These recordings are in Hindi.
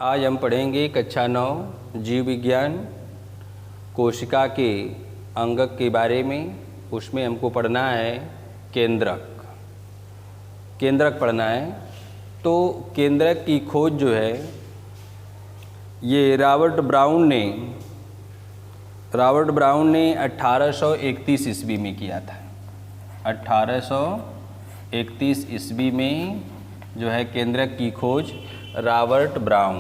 आज हम पढ़ेंगे कक्षा 9 जीव विज्ञान कोशिका के अंगक के बारे में। उसमें हमको पढ़ना है केंद्रक पढ़ना है। तो केंद्रक की खोज जो है ये रॉबर्ट ब्राउन ने 1831 ईस्वी में किया था। 1831 ईस्वी में जो है केंद्रक की खोज रॉबर्ट ब्राउन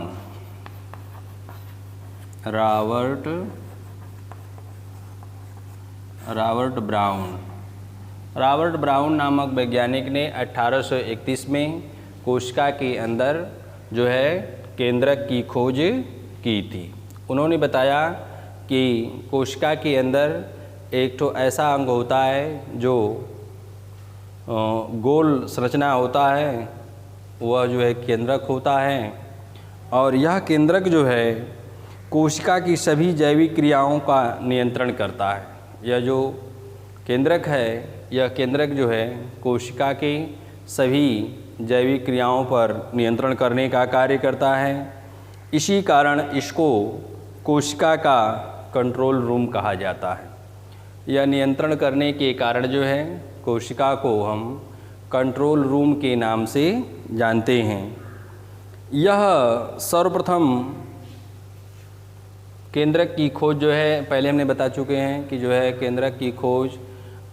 नामक वैज्ञानिक ने 1831 में कोशिका के अंदर जो है केंद्रक की खोज की थी। उन्होंने बताया कि कोशिका के अंदर एक तो ऐसा अंग होता है जो गोल संरचना होता है, वह जो है केंद्रक होता है। और यह केंद्रक जो है कोशिका की सभी जैविक क्रियाओं का नियंत्रण करता है। यह जो केंद्रक है, यह केंद्रक जो है कोशिका के सभी जैविक क्रियाओं पर नियंत्रण करने का कार्य करता है। इसी कारण इसको कोशिका का कंट्रोल रूम कहा जाता है। यह नियंत्रण करने के कारण जो है कोशिका को हम कंट्रोल रूम के नाम से जानते हैं। यह सर्वप्रथम केंद्रक की खोज जो है पहले हमने बता चुके हैं कि जो है केंद्रक की खोज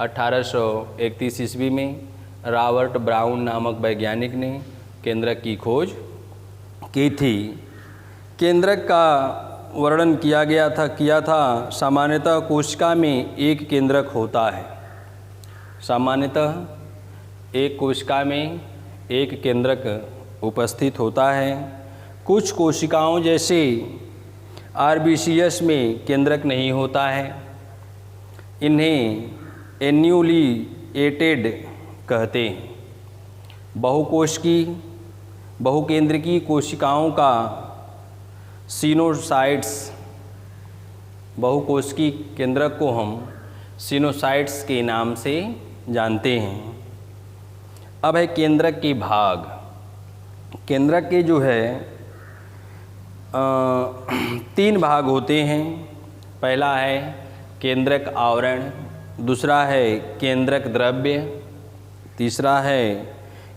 1831 ईस्वी में रॉबर्ट ब्राउन नामक वैज्ञानिक ने केंद्रक की खोज की थी। केंद्रक का वर्णन किया था। सामान्यतः कोशिका में एक केंद्रक होता है। सामान्यतः एक कोशिका में एक केंद्रक उपस्थित होता है। कुछ कोशिकाओं जैसे RBCS में केंद्रक नहीं होता है। इन्हें एन्यूलिएटेड कहते हैं। बहुकेंद्रकी कोशिकाओं का सिनोसाइट्स, बहुकोशिकी केंद्रक को हम सिनोसाइट्स के नाम से जानते हैं। अब है केंद्रक के भाग। केंद्रक के जो है 3 भाग होते हैं। पहला है केंद्रक आवरण, दूसरा है केंद्रक द्रव्य, तीसरा है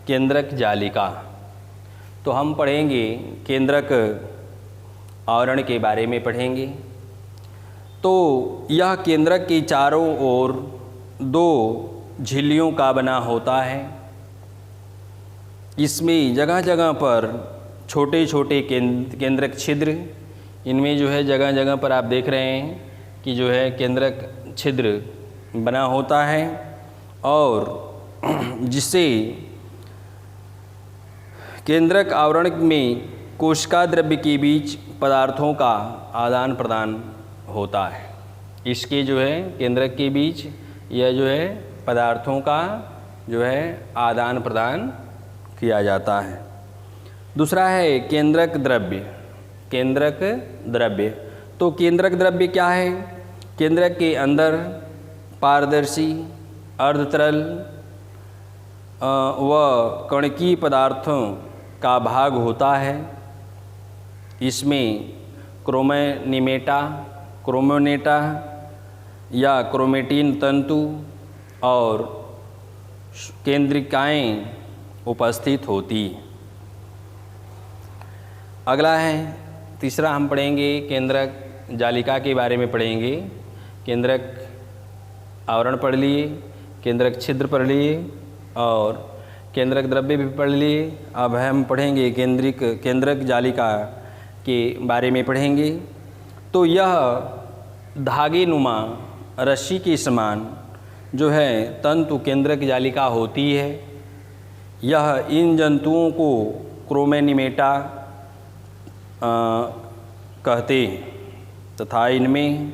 केंद्रक जालिका। तो हम पढ़ेंगे केंद्रक आवरण के बारे में पढ़ेंगे। तो यह केंद्रक के चारों ओर 2 झिल्लियों का बना होता है। इसमें जगह जगह पर छोटे छोटे केंद्रक छिद्र, इनमें जो है जगह जगह पर आप देख रहे हैं कि जो है केंद्रक छिद्र बना होता है, और जिससे केंद्रक आवरण में कोशिका द्रव्य के बीच पदार्थों का आदान प्रदान होता है। इसके जो है केंद्रक के बीच यह जो है पदार्थों का जो है आदान प्रदान किया जाता है। दूसरा है केंद्रक द्रव्य। तो केंद्रक द्रव्य क्या है? केंद्रक के अंदर पारदर्शी, अर्धतरल व कणकीय पदार्थों का भाग होता है। इसमें क्रोमोनेटा या क्रोमेटिन तंतु और केंद्रिकाएं उपस्थित होती। अगला है तीसरा, हम पढ़ेंगे केंद्रक जालिका के बारे में पढ़ेंगे। केंद्रक आवरण पढ़ लिए, केंद्रक छिद्र पढ़ लिए और केंद्रक द्रव्य भी पढ़ लिए। अब हम पढ़ेंगे केंद्रक जालिका के बारे में पढ़ेंगे। तो यह धागे नुमा रस्सी के समान जो है तंतु केंद्रक जालिका होती है। यह इन जंतुओं को क्रोमेनिमेटा कहते हैं तथा इनमें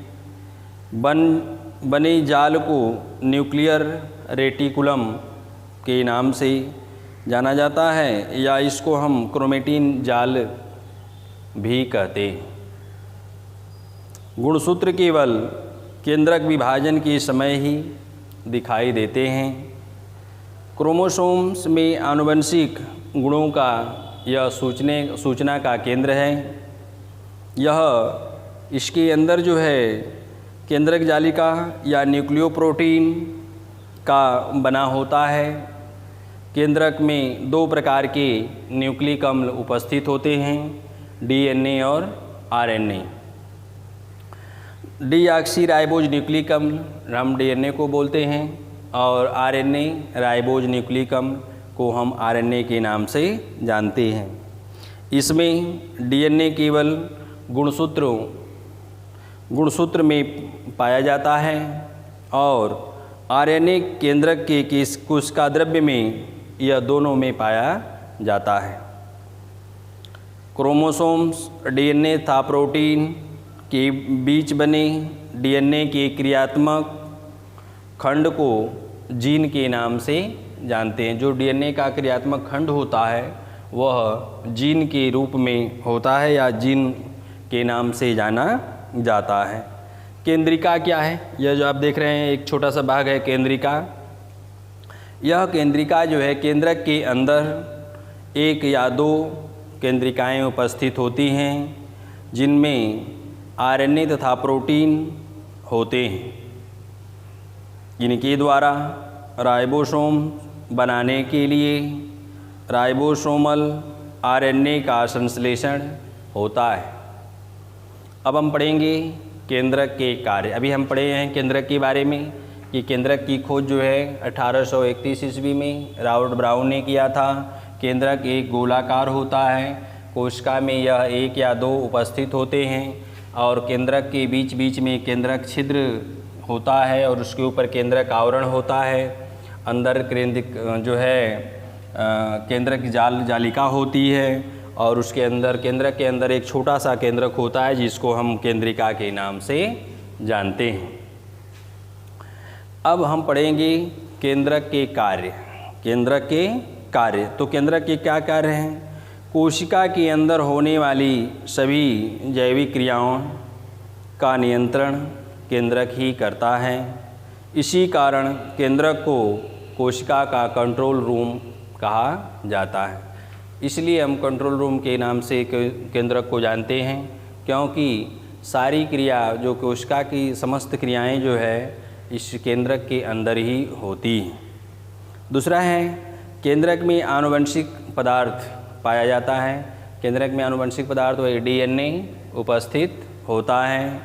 बने जाल को न्यूक्लियर रेटिकुलम के नाम से जाना जाता है, या इसको हम क्रोमेटिन जाल भी कहते हैं। गुणसूत्र केवल केंद्रक विभाजन के समय ही दिखाई देते हैं। क्रोमोसोम्स में आनुवंशिक गुणों का यह सूचना का केंद्र है। यह इसके अंदर जो है केंद्रक जालिका या न्यूक्लियोप्रोटीन का बना होता है। केंद्रक में 2 प्रकार के न्यूक्लिक अम्ल उपस्थित होते हैं, डीएनए और आरएनए। डीऑक्सी राइबोज न्यूक्लिक अम्ल हम डीएनए को बोलते हैं और आरएनए राइबोज न्यूक्लिक अम्ल को हम आरएनए के नाम से जानते हैं। इसमें डीएनए केवल गुणसूत्र में पाया जाता है और आरएनए केंद्रक के कोशिका द्रव्य में यह दोनों में पाया जाता है। क्रोमोसोम्स डीएनए तथा प्रोटीन के बीच बने डीएनए के क्रियात्मक खंड को जीन के नाम से जानते हैं। जो डीएनए का क्रियात्मक खंड होता है वह जीन के रूप में होता है या जीन के नाम से जाना जाता है। केंद्रिका क्या है? यह जो आप देख रहे हैं एक छोटा सा भाग है केंद्रिका। यह केंद्रिका जो है केंद्रक के अंदर 1 या 2 केंद्रिकाएं उपस्थित होती हैं जिनमें आरएनए तथा प्रोटीन होते हैं। इनके द्वारा राइबोसोम बनाने के लिए राइबोसोमल आरएनए का संश्लेषण होता है। अब हम पढ़ेंगे केंद्रक के कार्य। अभी हम पढ़े हैं केंद्रक के बारे में कि केंद्रक की खोज जो है 1831 ईस्वी में रॉबर्ट ब्राउन ने किया था। केंद्रक एक गोलाकार होता है, कोशिका में यह 1 या 2 उपस्थित होते हैं और केंद्रक के बीच बीच में केंद्रक छिद्र होता है और उसके ऊपर केंद्रक आवरण होता है। अंदर जो है केंद्रक जालिका होती है और उसके अंदर केंद्रक के अंदर एक छोटा सा केंद्रक होता है जिसको हम केंद्रिका के नाम से जानते हैं। अब हम पढ़ेंगे केंद्रक के कार्य। केंद्रक के कार्य, तो केंद्रक के क्या कार्य हैं? कोशिका के अंदर होने वाली सभी जैविक क्रियाओं का नियंत्रण केंद्रक ही करता है। इसी कारण केंद्रक को कोशिका का कंट्रोल रूम कहा जाता है। इसलिए हम कंट्रोल रूम के नाम से केंद्रक को जानते हैं, क्योंकि सारी क्रिया जो कोशिका की समस्त क्रियाएं जो है इस केंद्रक के अंदर ही होती हैं। दूसरा है केंद्रक में आनुवंशिक पदार्थ पाया जाता है। केंद्रक में आनुवंशिक पदार्थ व डीएनए उपस्थित होता है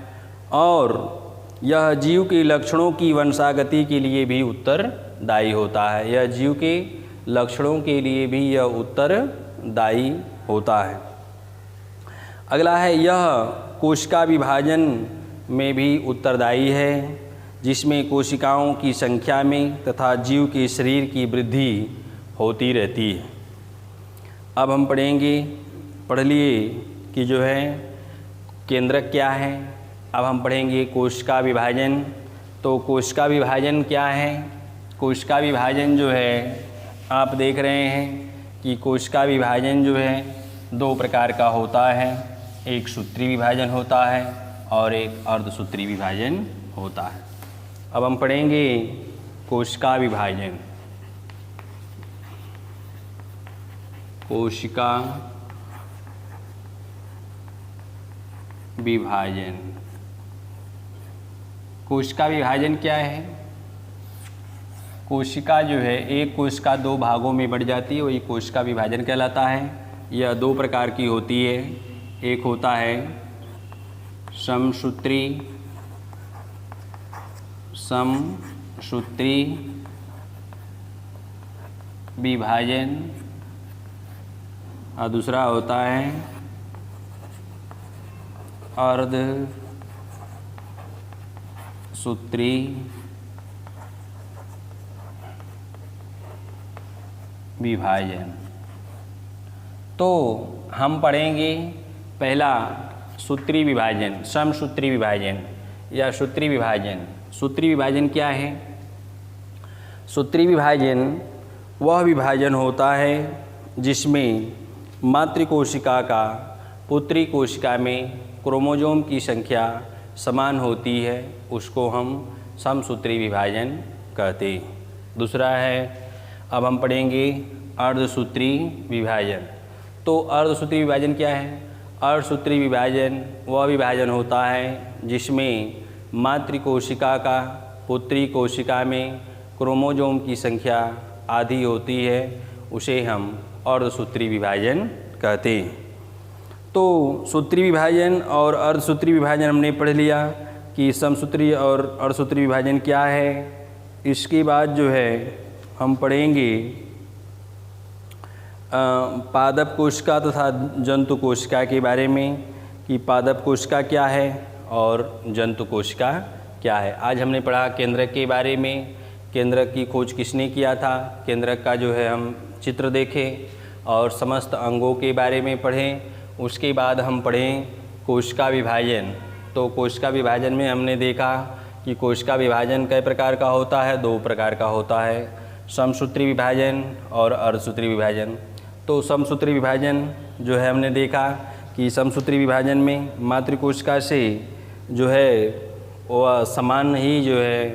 और यह जीव के लक्षणों की वंशागति के लिए भी उत्तरदायी होता है। यह जीव के लक्षणों के लिए भी यह उत्तरदायी होता है। अगला है यह कोशिका विभाजन में भी उत्तरदायी है, जिसमें कोशिकाओं की संख्या में तथा जीव के शरीर की वृद्धि होती रहती है। अब हम पढ़ लिए कि जो है केंद्रक क्या है। अब हम पढ़ेंगे कोशिका विभाजन। तो कोशिका विभाजन क्या है? कोशिका विभाजन जो है आप देख रहे हैं कि कोशिका विभाजन जो है 2 प्रकार का होता है। एक सूत्री विभाजन होता है और एक अर्धसूत्री विभाजन होता है। अब हम पढ़ेंगे कोशिका विभाजन। कोशिका विभाजन। कोशिका विभाजन क्या है? कोशिका जो है एक कोशिका 2 भागों में बढ़ जाती है, वही कोशिका विभाजन कहलाता है। यह 2 प्रकार की होती है। एक होता है समसूत्री विभाजन और दूसरा होता है अर्धसूत्री विभाजन। तो हम पढ़ेंगे पहला सूत्री विभाजन, समसूत्री विभाजन या सूत्री विभाजन। सूत्री विभाजन क्या है? सूत्री विभाजन वह विभाजन होता है जिसमें मातृकोशिका का पुत्री कोशिका में क्रोमोसोम की संख्या समान होती है, उसको हम समसूत्री विभाजन कहते हैं। दूसरा है, अब हम पढ़ेंगे अर्धसूत्री विभाजन। तो अर्धसूत्री विभाजन क्या है? अर्धसूत्री विभाजन वह विभाजन होता है जिसमें मातृकोशिका का पुत्री कोशिका में क्रोमोसोम की संख्या आधी होती है, उसे हम अर्धसूत्री विभाजन कहते हैं। तो सूत्री विभाजन और अर्धसूत्री विभाजन हमने पढ़ लिया कि समसूत्री और अर्धसूत्री विभाजन क्या है। इसके बाद जो है हम पढ़ेंगे पादप कोशिका तथा जंतु कोशिका के बारे में कि पादप कोशिका क्या है और जंतु कोशिका क्या है। आज हमने पढ़ा केंद्रक के बारे में, केंद्रक की खोज किसने किया था, केंद्रक का जो है हम चित्र देखें और समस्त अंगों के बारे में पढ़ें। उसके बाद हम पढ़ें कोशिका विभाजन। तो कोशिका विभाजन में हमने देखा कि कोशिका विभाजन कई प्रकार का होता है, 2 प्रकार का होता है, समसूत्री विभाजन और अर्धसूत्री विभाजन। तो समसूत्री विभाजन जो है हमने देखा कि समसूत्री विभाजन में मातृकोशिका से जो है वह समान ही जो है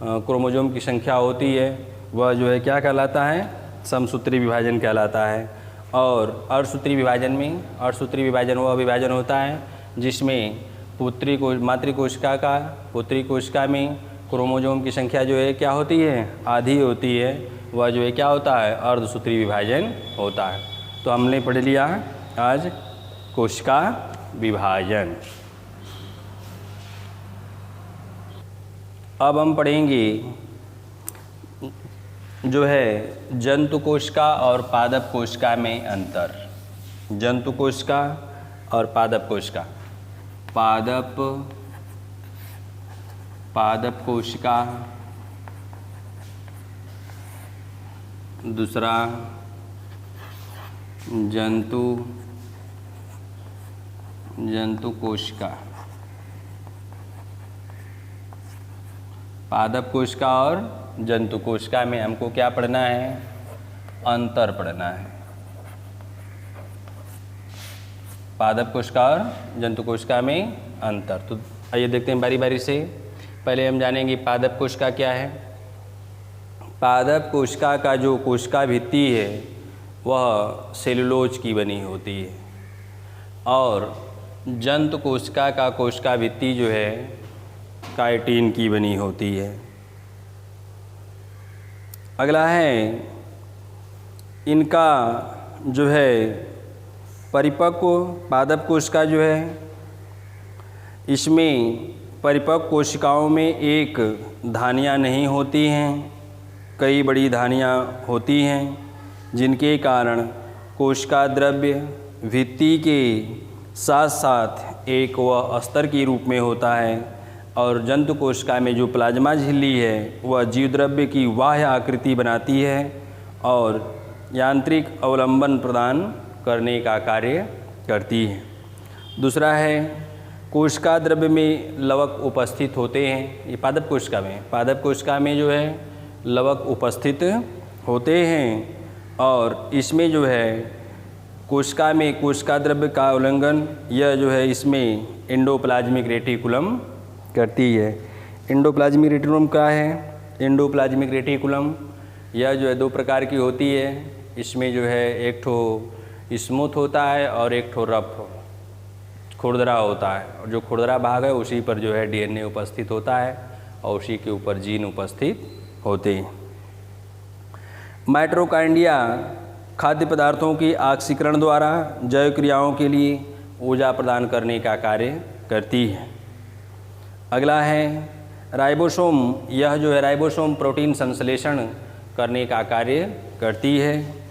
क्रोमोसोम की संख्या होती है, वह जो है क्या कहलाता है? समसूत्री विभाजन कहलाता है। और अर्धसूत्री विभाजन में, अर्धसूत्री विभाजन वह विभाजन होता है जिसमें मातृकोशिका का पुत्री कोशिका में क्रोमोसोम की संख्या जो है क्या होती है? आधी होती है, वह जो है क्या होता है? अर्धसूत्री विभाजन होता है। तो हमने पढ़ लिया आज कोशिका विभाजन। अब हम पढ़ेंगे जो है जंतु कोशिका और पादप कोशिका में अंतर। जंतु कोशिका और पादप कोशिका। पादप कोशिका, दूसरा जंतु कोशिका। पादप कोशिका और जंतु कोशिका में हमको क्या पढ़ना है? अंतर पढ़ना है। पादप कोशिका और जंतु कोशिका में अंतर। तो आइए देखते हैं बारी बारी से। पहले हम जानेंगे पादप कोशिका क्या है। पादप कोशिका का जो कोशिका भित्ति है वह सेलुलोज की बनी होती है और जंतु कोशिका का कोशिका भित्ति जो है काइटिन की बनी होती है। अगला है इनका जो है परिपक्व पादप कोशिका जो है, इसमें परिपक्व कोशिकाओं में एक धानियाँ नहीं होती हैं, कई बड़ी धानियाँ होती हैं जिनके कारण कोशिका द्रव्य भित्ति के साथ साथ एक वह अस्तर के रूप में होता है और जंतु कोशिका में जो प्लाज्मा झिल्ली है वह जीवद्रव्य की बाह्य आकृति बनाती है और यांत्रिक अवलंबन प्रदान करने का कार्य करती है। दूसरा है कोशिका द्रव्य में लवक उपस्थित होते हैं। ये पादप कोशिका में जो है लवक उपस्थित होते हैं और इसमें जो है कोशिका में कोशिका द्रव्य का उल्लंघन यह जो है इसमें एंडोप्लाज्मिक रेटिकुलम करती है। एंडोप्लाज्मिक रेटिकुलम क्या है? एंडोप्लाज्मिक रेटिकुलम यह जो है 2 प्रकार की होती है। इसमें जो है एक ठो स्मूथ होता है और एक ठो रफ खुरदरा होता है और जो खुरदरा भाग है उसी पर जो है डीएनए उपस्थित होता है और उसी के ऊपर जीन उपस्थित होते हैं। माइटोकॉन्ड्रिया खाद्य पदार्थों की ऑक्सीकरण द्वारा जैव क्रियाओं के लिए ऊर्जा प्रदान करने का कार्य करती है। अगला है राइबोसोम। यह जो है राइबोसोम प्रोटीन संश्लेषण करने का कार्य करती है।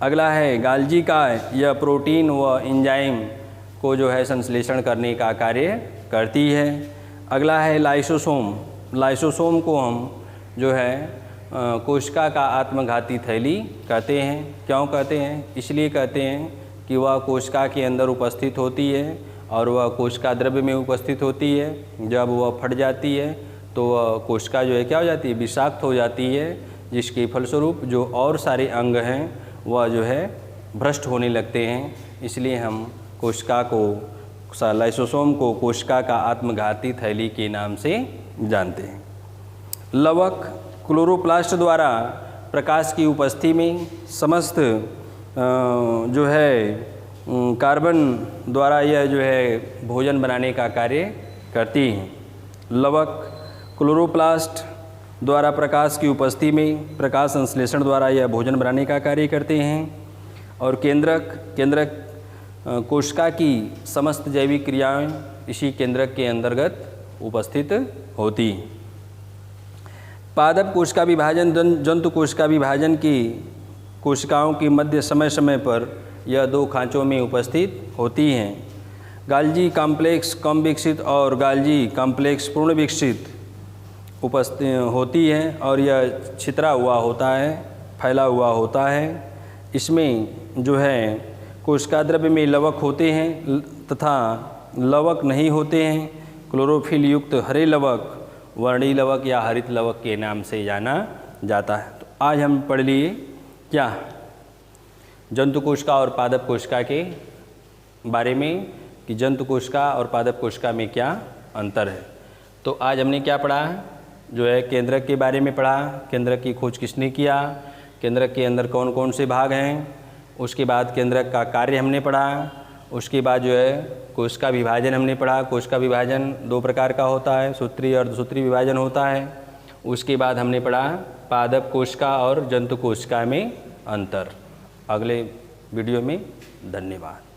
अगला है गाल्जी का, यह प्रोटीन व एंजाइम को जो है संश्लेषण करने का कार्य करती है। अगला है लाइसोसोम। लाइसोसोम को हम जो है कोशिका का आत्मघाती थैली कहते हैं। क्यों कहते हैं? इसलिए कहते हैं कि वह कोशिका के अंदर उपस्थित होती है और वह कोशिका द्रव्य में उपस्थित होती है। जब वह फट जाती है तो वह कोशिका जो है क्या हो जाती है? विषाक्त हो जाती है, जिसके फलस्वरूप जो और सारे अंग हैं वह जो है भ्रष्ट होने लगते हैं। इसलिए हम कोशिका को लाइसोसोम को कोशिका का आत्मघाती थैली के नाम से जानते हैं। लवक क्लोरोप्लास्ट द्वारा प्रकाश की उपस्थिति में समस्त जो है कार्बन द्वारा यह जो है भोजन बनाने का कार्य करती हैं। लवक क्लोरोप्लास्ट द्वारा प्रकाश की उपस्थिति में प्रकाश संश्लेषण द्वारा यह भोजन बनाने का कार्य करते हैं। और केंद्रक कोशिका की समस्त जैविक क्रियाएं इसी केंद्रक के अंतर्गत उपस्थित होती हैं। पादप कोशिका विभाजन जंतु कोशिका विभाजन की कोशिकाओं की मध्य समय समय पर यह 2 खांचों में उपस्थित होती हैं। गाल्जी कॉम्प्लेक्स कम विकसित और गाल्जी कॉम्प्लेक्स पूर्ण विकसित उपस्थित होती है और यह छितरा हुआ होता है, फैला हुआ होता है। इसमें जो है कोशिका द्रव्य में लवक होते हैं तथा लवक नहीं होते हैं। क्लोरोफिल युक्त हरे लवक वर्णी लवक या हरित लवक के नाम से जाना जाता है। तो आज हम पढ़ लिए क्या जंतु कोशिका और पादप कोशिका के बारे में कि जंतु कोशिका और पादप कोशिका में क्या अंतर है। तो आज हमने क्या पढ़ा, जो है केंद्रक के बारे में पढ़ा। केंद्रक की खोज किसने किया, केंद्रक के अंदर कौन कौन से भाग हैं, उसके बाद केंद्रक का कार्य हमने पढ़ा। उसके बाद जो है कोशिका विभाजन हमने पढ़ा। कोशिका विभाजन 2 प्रकार का होता है, सूत्री और अर्धसूत्री विभाजन होता है। उसके बाद हमने पढ़ा पादप कोशिका और जंतु कोशिका में अंतर। अगले वीडियो में धन्यवाद।